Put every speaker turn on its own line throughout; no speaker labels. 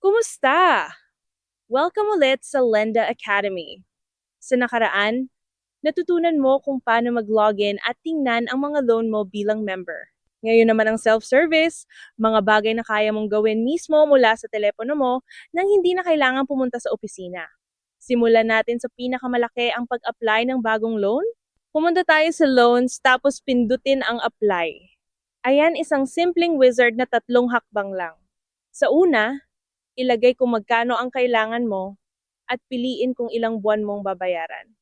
Kumusta? Welcome ulit sa Lenda Academy. Sa nakaraan, natutunan mo kung paano mag-login at tingnan ang mga loan mo bilang member. Ngayon naman ang self-service, mga bagay na kaya mong gawin mismo mula sa telepono mo nang hindi na kailangan pumunta sa opisina. Simulan natin sa pinakamalaki ang pag-apply ng bagong loan. Pumunta tayo sa loans tapos pindutin ang apply. Ayan isang simpleng wizard na 3 hakbang lang. Sa una, ilagay kung magkano ang kailangan mo at piliin kung ilang buwan mong babayaran.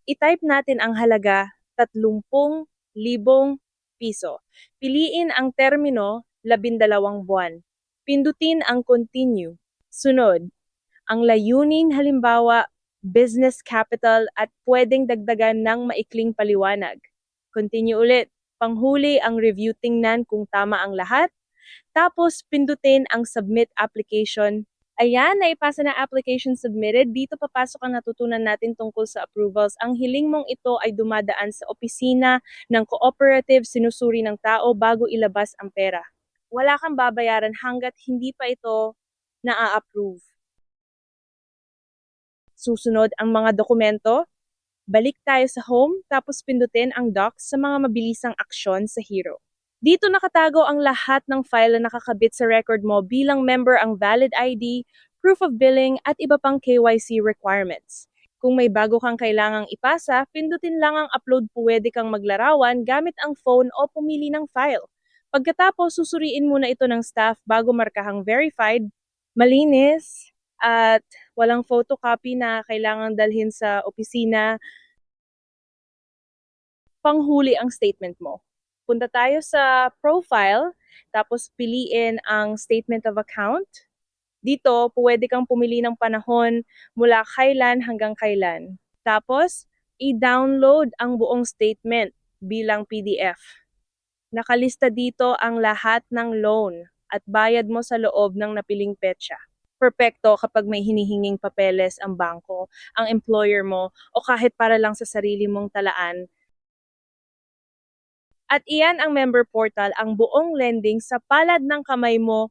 I-type natin ang halaga 30,000 piso. Piliin ang termino 12 buwan. Pindutin ang continue. Sunod, ang layunin halimbawa business capital at pwedeng dagdagan ng maikling paliwanag. Continue ulit. Panghuli ang review, tingnan kung tama ang lahat. Tapos, pindutin ang submit application. Ayan, naipasa na application submitted. Dito papasok ang natutunan natin tungkol sa approvals. Ang hiling mong ito ay dumadaan sa opisina ng cooperative, sinusuri ng tao bago ilabas ang pera. Wala kang babayaran hanggat hindi pa ito na-approve. Susunod ang mga dokumento. Balik tayo sa home, tapos pindutin ang docs sa mga mabilisang aksyon sa Hero. Dito nakatago ang lahat ng file na nakakabit sa record mo bilang member, ang valid ID, proof of billing, at iba pang KYC requirements. Kung may bago kang kailangang ipasa, pindutin lang ang upload. Pwede kang maglarawan gamit ang phone o pumili ng file. Pagkatapos, susuriin muna ito ng staff bago markahang verified, malinis, at walang photocopy na kailangang dalhin sa opisina. Panghuli ang statement mo. Punta tayo sa profile, tapos piliin ang statement of account. Dito, pwede kang pumili ng panahon mula kailan hanggang kailan. Tapos, i-download ang buong statement bilang PDF. Nakalista dito ang lahat ng loan at bayad mo sa loob ng napiling petsa. Perpekto kapag may hinihinging papeles ang bangko, ang employer mo, o kahit para lang sa sarili mong talaan. At iyan ang member portal, ang buong lending sa palad ng kamay mo.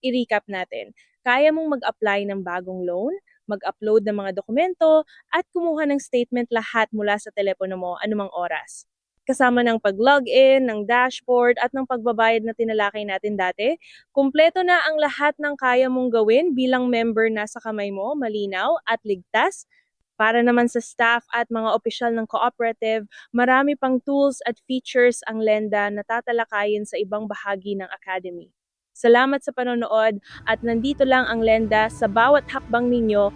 I-recap natin. Kaya mong mag-apply ng bagong loan, mag-upload ng mga dokumento, at kumuha ng statement lahat mula sa telepono mo anumang oras. Kasama ng pag-login, ng dashboard, at ng pagbabayad na tinalakay natin dati, kumpleto na ang lahat ng kaya mong gawin bilang member na sa kamay mo, malinaw at ligtas. Para naman sa staff at mga opisyal ng cooperative, marami pang tools at features ang Lenda na tatalakayin sa ibang bahagi ng Academy. Salamat sa panonood, at nandito lang ang Lenda sa bawat hakbang ninyo